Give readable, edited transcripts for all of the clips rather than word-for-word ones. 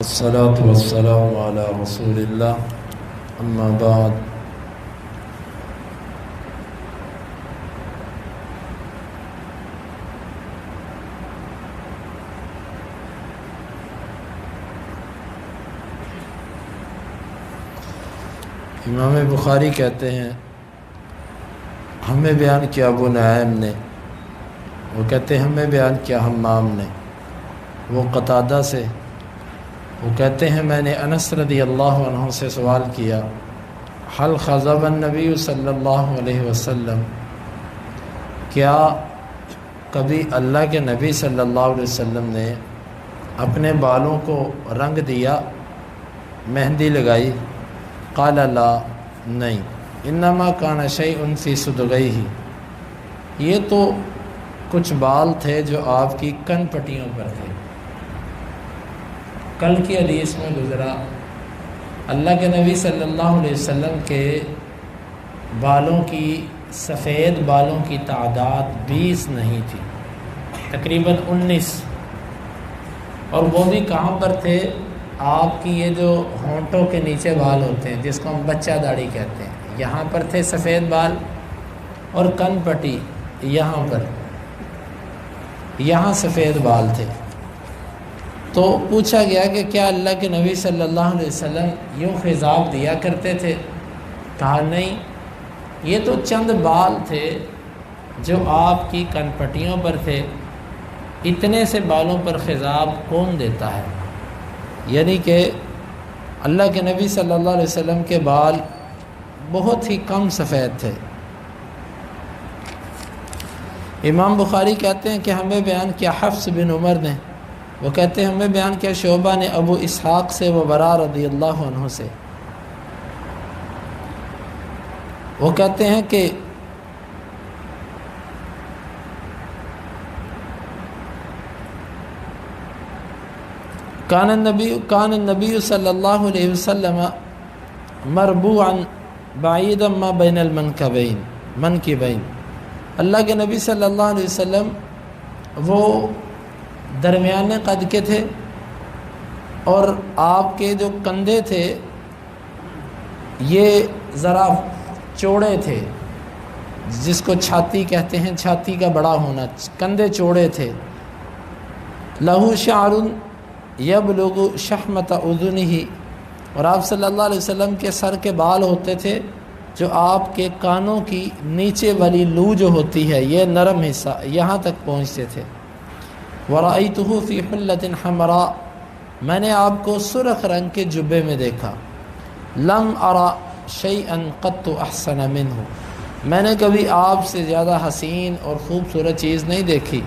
الصلاة والسلام على رسول الله اما بعد امام بخاری کہتے ہیں ہمیں بیان کیا ابو نعیم نے، وہ کہتے ہیں ہمیں بیان کیا حمام نے، وہ قتادہ سے، وہ کہتے ہیں میں نے انس رضی اللہ عنہ سے سوال کیا حل خضب النبی صلی اللہ علیہ وسلم، کیا کبھی اللہ کے نبی صلی اللہ علیہ وسلم نے اپنے بالوں کو رنگ دیا، مہندی لگائی؟ قال لا، نہیں، انما کان شیء فی صدغیہ، یہ تو کچھ بال تھے جو آپ کی کن پٹیوں پر تھے۔ کل کی حدیث میں گزرا اللہ کے نبی صلی اللہ علیہ وسلم کے بالوں کی، سفید بالوں کی تعداد 20 نہیں تھی، تقریباً 19، اور وہ بھی کہاں پر تھے؟ آپ کی یہ جو ہونٹوں کے نیچے بال ہوتے ہیں جس کو ہم بچہ داڑھی کہتے ہیں، یہاں پر تھے سفید بال، اور کن پٹی یہاں پر، یہاں سفید بال تھے۔ تو پوچھا گیا کہ کیا اللہ کے نبی صلی اللہ علیہ وسلم یوں خضاب دیا کرتے تھے؟ کہا نہیں، یہ تو چند بال تھے جو آپ کی کن پٹیوں پر تھے، اتنے سے بالوں پر خضاب کون دیتا ہے؟ یعنی کہ اللہ کے نبی صلی اللہ علیہ وسلم کے بال بہت ہی کم سفید تھے۔ امام بخاری کہتے ہیں کہ ہمیں بیان کیا حفص بن عمر نے، وہ کہتے ہیں ہمیں بیان کیا شعبہ نے ابو اسحاق سے، وہ برا رضی اللہ عنہ سے، وہ کہتے ہیں کہ کان النبی صلی اللہ علیہ وسلم مربوعا بعیدا ما بین المنکبین، اللہ کے نبی صلی اللہ علیہ وسلم وہ درمیانے قد کے تھے، اور آپ کے جو کندھے تھے یہ ذرا چوڑے تھے، جس کو چھاتی کہتے ہیں، چھاتی کا بڑا ہونا، کندھے چوڑے تھے۔ لہو شعر یبلغ شحمۃ اذنہ، اور آپ صلی اللہ علیہ وسلم کے سر کے بال ہوتے تھے جو آپ کے کانوں کی نیچے والی لو جو ہوتی ہے، یہ نرم حصہ یہاں تک پہنچتے تھے۔ وَرَأَيْتُهُ فِي حُلَّةٍ حَمْرَاء، میں نے آپ کو سرخ رنگ کے جبے میں دیکھا۔ لَمْ أَرَ شَيْئًا قَطُّ أَحْسَنَ مِنْهُ، میں نے کبھی آپ سے زیادہ حسین اور خوبصورت چیز نہیں دیکھی۔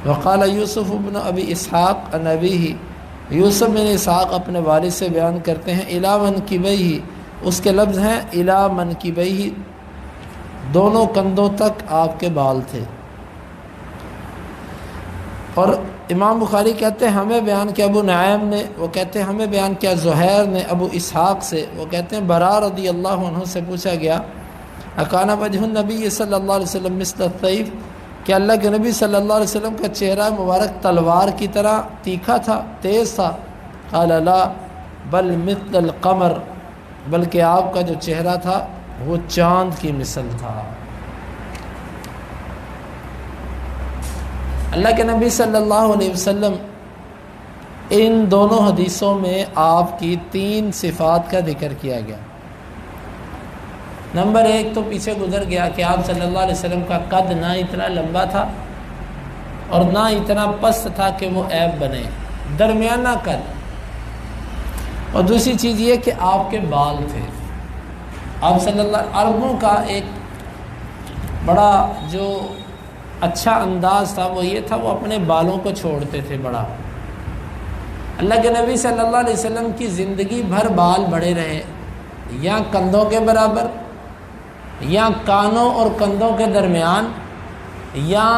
وقال یوسف بن ابی اسحاق عن ابیہ، یوسف بن اسحاق اپنے والد سے بیان کرتے ہیں الی منکبیہ، اس کے لفظ ہیں الی منکبیہ، دونوں کندھوں تک آپ کے بال تھے۔ اور امام بخاری کہتے ہیں ہمیں بیان کیا ابو نعیم نے، وہ کہتے ہیں ہمیں بیان کیا زہیر نے ابو اسحاق سے، وہ کہتے ہیں برا رضی اللہ عنہ سے پوچھا گیا اکان وجہ النبی صلی اللہ علیہ وسلم مثل السیف، کہ اللہ کے نبی صلی اللہ علیہ وسلم کا چہرہ مبارک تلوار کی طرح تیکھا تھا، تیز تھا؟ قال لا بل مثل القمر، بلکہ آپ کا جو چہرہ تھا وہ چاند کی مثل تھا۔ اللہ کے نبی صلی اللہ علیہ وسلم، ان دونوں حدیثوں میں آپ کی 3 صفات کا ذکر کیا گیا۔ نمبر 1 تو پیچھے گزر گیا کہ آپ صلی اللہ علیہ وسلم کا قد نہ اتنا لمبا تھا اور نہ اتنا پست تھا کہ وہ عیب بنے، درمیانہ قد۔ اور دوسری چیز یہ کہ آپ کے بال تھے، آپ صلی اللہ، عربوں کا ایک بڑا جو اچھا انداز تھا وہ یہ تھا، وہ اپنے بالوں کو چھوڑتے تھے بڑا۔ اللہ کے نبی صلی اللہ علیہ وسلم کی زندگی بھر بال بڑے رہے، یا کندھوں کے برابر، یا کانوں اور کندھوں کے درمیان، یا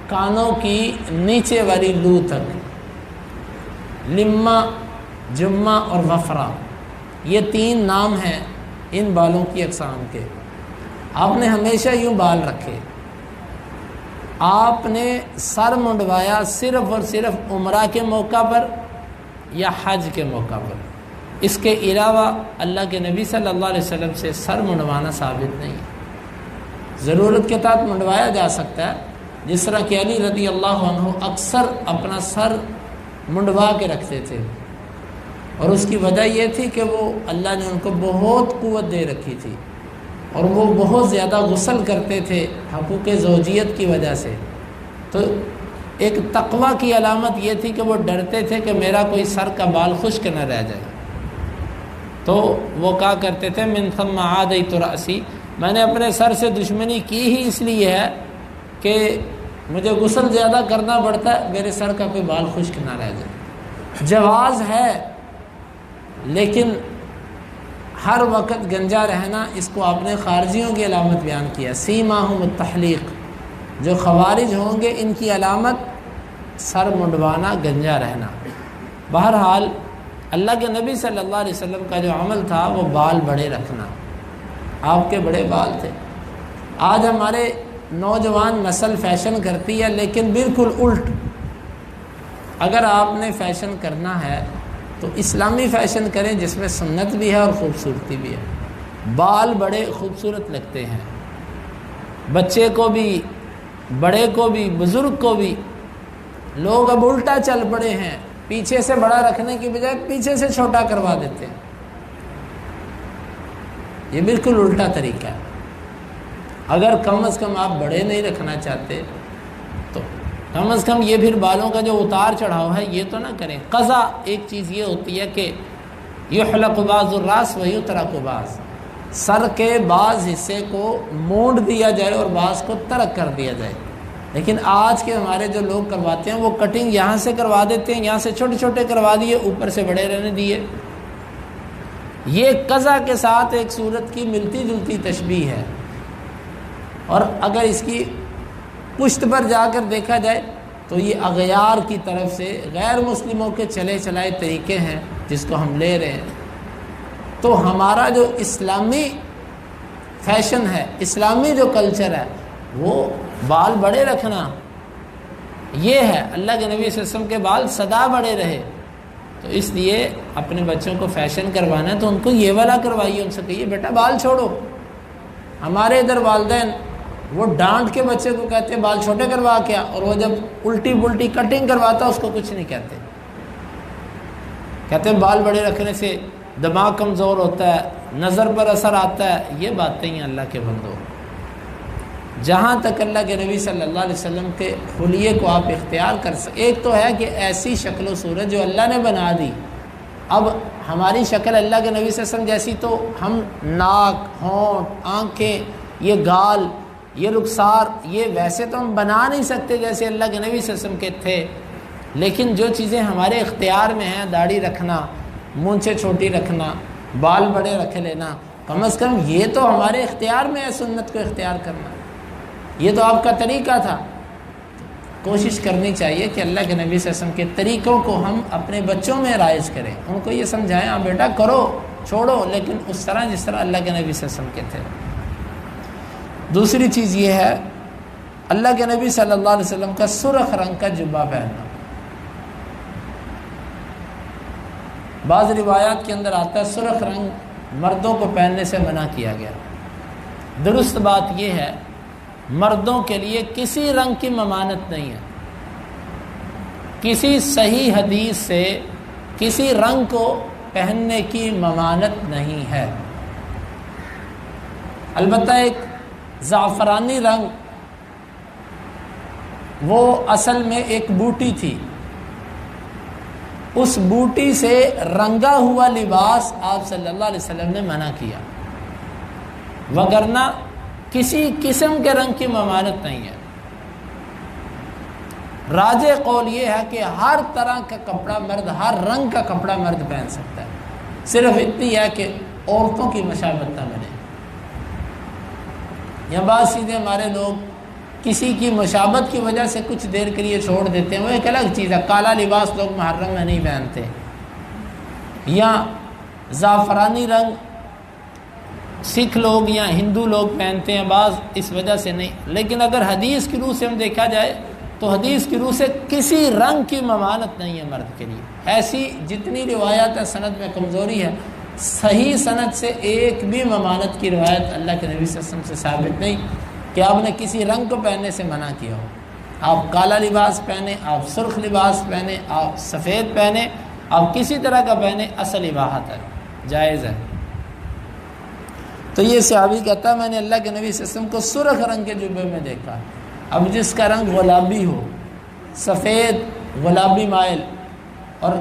کانوں کی نیچے والی لو تک۔ لما، جمہ اور وفرہ، یہ 3 نام ہیں ان بالوں کی اقسام کے۔ آپ نے ہمیشہ یوں بال رکھے، آپ نے سر منڈوایا صرف اور صرف عمرہ کے موقع پر، یا حج کے موقع پر۔ اس کے علاوہ اللہ کے نبی صلی اللہ علیہ وسلم سے سر منڈوانا ثابت نہیں ہے۔ ضرورت کے تحت منڈوایا جا سکتا ہے، جس طرح کہ علی رضی اللہ عنہ اکثر اپنا سر منڈوا کے رکھتے تھے، اور اس کی وجہ یہ تھی کہ وہ اللہ نے ان کو بہت قوت دے رکھی تھی، اور وہ بہت زیادہ غسل کرتے تھے حقوق زوجیت کی وجہ سے۔ تو ایک تقوی کی علامت یہ تھی کہ وہ ڈرتے تھے کہ میرا کوئی سر کا بال خشک نہ رہ جائے، تو وہ کہا کرتے تھے من ثم عادیت رأسی، میں نے اپنے سر سے دشمنی کی ہی اس لیے ہے کہ مجھے غسل زیادہ کرنا پڑتا ہے، میرے سر کا کوئی بال خشک نہ رہ جائے۔ جواز ہے، لیکن ہر وقت گنجا رہنا، اس کو آپ نے خارجیوں کی علامت بیان کیا، سیماہم التحلیق، جو خوارج ہوں گے ان کی علامت سر منڈوانا، گنجا رہنا۔ بہرحال اللہ کے نبی صلی اللہ علیہ وسلم کا جو عمل تھا وہ بال بڑے رکھنا، آپ کے بڑے بال تھے۔ آج ہمارے نوجوان نسل فیشن کرتی ہے، لیکن بالکل الٹ۔ اگر آپ نے فیشن کرنا ہے تو اسلامی فیشن کریں جس میں سنت بھی ہے اور خوبصورتی بھی ہے۔ بال بڑے خوبصورت لگتے ہیں، بچے کو بھی، بڑے کو بھی، بزرگ کو بھی۔ لوگ اب الٹا چل پڑے ہیں، پیچھے سے بڑا رکھنے کی بجائے پیچھے سے چھوٹا کروا دیتے ہیں۔ یہ بالکل الٹا طریقہ ہے۔ اگر کم از کم آپ بڑے نہیں رکھنا چاہتے تو کم از کم یہ پھر بالوں کا جو اتار چڑھاؤ ہے یہ تو نہ کریں۔ قضا ایک چیز یہ ہوتی ہے کہ یحلق بعض الراس ویترک بعض، سر کے بعض حصے کو مونڈ دیا جائے اور بعض کو ترک کر دیا جائے۔ لیکن آج کے ہمارے جو لوگ کرواتے ہیں وہ کٹنگ یہاں سے کروا دیتے ہیں، یہاں سے چھوٹے چھوٹے کروا دیے، اوپر سے بڑے رہنے دیے۔ یہ قضا کے ساتھ ایک صورت کی ملتی جلتی تشبیہ ہے، اور اگر اس کی پشت پر جا کر دیکھا جائے تو یہ اغیار کی طرف سے غیر مسلموں کے چلے چلائے طریقے ہیں جس کو ہم لے رہے ہیں۔ تو ہمارا جو اسلامی فیشن ہے، اسلامی جو کلچر ہے، وہ بال بڑے رکھنا یہ ہے۔ اللہ کے نبی صلی اللہ علیہ وسلم کے بال سدا بڑے رہے، تو اس لیے اپنے بچوں کو فیشن کروانا ہے تو ان کو یہ والا کروائیے، ان سے کہیے بیٹا بال چھوڑو۔ ہمارے ادھر والدین وہ ڈانٹ کے بچے کو کہتے ہیں بال چھوٹے کروا کیا، اور وہ جب الٹی پلٹی کٹنگ کرواتا اس کو کچھ نہیں کہتے، کہتے ہیں بال بڑے رکھنے سے دماغ کمزور ہوتا ہے، نظر پر اثر آتا ہے۔ یہ باتیں ہیں اللہ کے بندو۔ جہاں تک اللہ کے نبی صلی اللہ علیہ وسلم کے خلیے کو آپ اختیار کر سکیں، ایک تو ہے کہ ایسی شکل و صورت جو اللہ نے بنا دی، اب ہماری شکل اللہ کے نبی صلی اللہ علیہ وسلم جیسی تو ہم ناک، ہونٹ، آنکھیں، یہ گال، یہ رخسار، یہ ویسے تو ہم بنا نہیں سکتے جیسے اللہ کے نبی صلی اللہ علیہ وسلم کے تھے، لیکن جو چیزیں ہمارے اختیار میں ہیں، داڑھی رکھنا، مونچھیں چھوٹی رکھنا، بال بڑے رکھ لینا، کم از کم یہ تو ہمارے اختیار میں ہے، سنت کو اختیار کرنا، یہ تو آپ کا طریقہ تھا۔ کوشش کرنی چاہیے کہ اللہ کے نبی صلی اللہ علیہ وسلم کے طریقوں کو ہم اپنے بچوں میں رائج کریں، ان کو یہ سمجھائیں ہاں بیٹا کرو، چھوڑو، لیکن اس طرح جس طرح اللہ کے نبی صلی اللہ علیہ وسلم کے تھے۔ دوسری چیز یہ ہے اللہ کے نبی صلی اللہ علیہ وسلم کا سرخ رنگ کا جبہ پہننا۔ بعض روایات کے اندر آتا ہے سرخ رنگ مردوں کو پہننے سے منع کیا گیا۔ درست بات یہ ہے مردوں کے لیے کسی رنگ کی ممانعت نہیں ہے، کسی صحیح حدیث سے کسی رنگ کو پہننے کی ممانعت نہیں ہے۔ البتہ ایک زعفرانی رنگ، وہ اصل میں ایک بوٹی تھی، اس بوٹی سے رنگا ہوا لباس آپ صلی اللہ علیہ وسلم نے منع کیا، وگرنہ کسی قسم کے رنگ کی ممانعت نہیں ہے۔ راجح قول یہ ہے کہ ہر طرح کا کپڑا مرد، ہر رنگ کا کپڑا مرد پہن سکتا ہے، صرف اتنی ہے کہ عورتوں کی مشابہت نہ بنے۔ یا بعض چیزیں ہمارے لوگ کسی کی مشابہت کی وجہ سے کچھ دیر کے لیے چھوڑ دیتے ہیں، وہ ایک الگ چیز ہے۔ کالا لباس لوگ محرم میں نہیں پہنتے، یا زعفرانی رنگ سکھ لوگ یا ہندو لوگ پہنتے ہیں، بعض اس وجہ سے نہیں۔ لیکن اگر حدیث کی روح سے ہم دیکھا جائے تو حدیث کی روح سے کسی رنگ کی ممانت نہیں ہے مرد کے لیے. ایسی جتنی روایات ہیں سند میں کمزوری ہے، صحیح سند سے ایک بھی ممانت کی روایت اللہ کے نبی صلی اللہ علیہ وسلم سے ثابت نہیں کہ آپ نے کسی رنگ کو پہننے سے منع کیا ہو. آپ کالا لباس پہنیں، آپ سرخ لباس پہنیں، آپ سفید پہنیں، آپ کسی طرح کا پہنیں، اصل اباحت ہے، جائز ہے. تو یہ صحابی کہتا ہے میں نے اللہ کے نبی صلی اللہ علیہ وسلم کو سرخ رنگ کے جبے میں دیکھا. اب جس کا رنگ گلابی ہو، سفید گلابی مائل، اور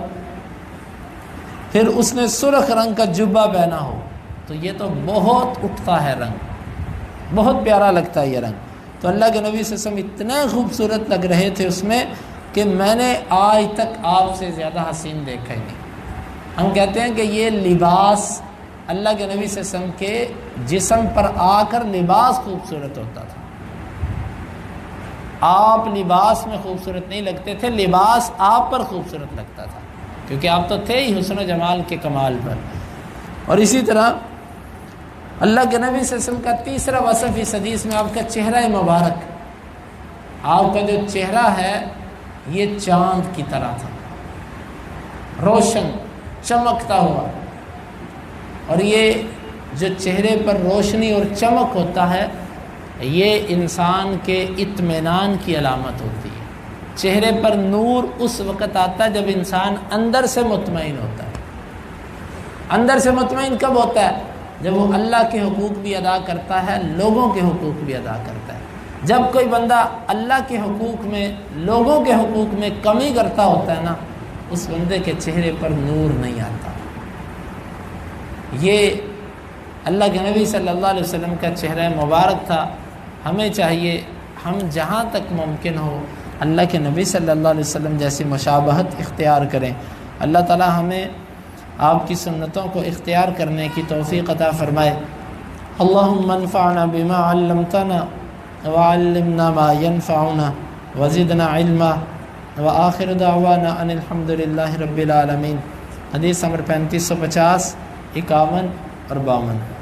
پھر اس نے سرخ رنگ کا جبہ پہنا ہو تو یہ تو بہت اٹھتا ہے رنگ، بہت پیارا لگتا ہے یہ رنگ. تو اللہ کے نبی صلی اللہ علیہ وسلم اتنے خوبصورت لگ رہے تھے اس میں کہ میں نے آج تک آپ سے زیادہ حسین دیکھا ہی نہیں. ہم کہتے ہیں کہ یہ لباس اللہ کے نبی صلی اللہ علیہ وسلم کے جسم پر آ کر لباس خوبصورت ہوتا تھا. آپ لباس میں خوبصورت نہیں لگتے تھے، لباس آپ پر خوبصورت لگتا تھا، کیونکہ آپ تو تھے ہی حسن و جمال کے کمال پر. اور اسی طرح اللہ کے نبی صلی اللہ علیہ وسلم کا تیسرا وصف اس حدیث میں آپ کا چہرہ مبارک. آپ کا جو چہرہ ہے یہ چاند کی طرح تھا، روشن چمکتا ہوا. اور یہ جو چہرے پر روشنی اور چمک ہوتا ہے یہ انسان کے اطمینان کی علامت ہوتی ہے. چہرے پر نور اس وقت آتا ہے جب انسان اندر سے مطمئن ہوتا ہے. اندر سے مطمئن کب ہوتا ہے؟ جب وہ اللہ کے حقوق بھی ادا کرتا ہے، لوگوں کے حقوق بھی ادا کرتا ہے. جب کوئی بندہ اللہ کے حقوق میں، لوگوں کے حقوق میں کمی کرتا ہوتا ہے نا، اس بندے کے چہرے پر نور نہیں آتا. یہ اللہ کے نبی صلی اللہ علیہ وسلم کا چہرہ مبارک تھا. ہمیں چاہیے ہم جہاں تک ممکن ہو اللہ کے نبی صلی اللہ علیہ وسلم جیسی مشابہت اختیار کریں. اللہ تعالی ہمیں آپ کی سنتوں کو اختیار کرنے کی توفیق عطا فرمائے. اللہم انفعنا بما علمتنا وعلمنا ما ينفعنا وزدنا علما وآخر دعوانا ان الحمد للہ رب العالمین. حدیث نمبر 3550، 51 اور 52.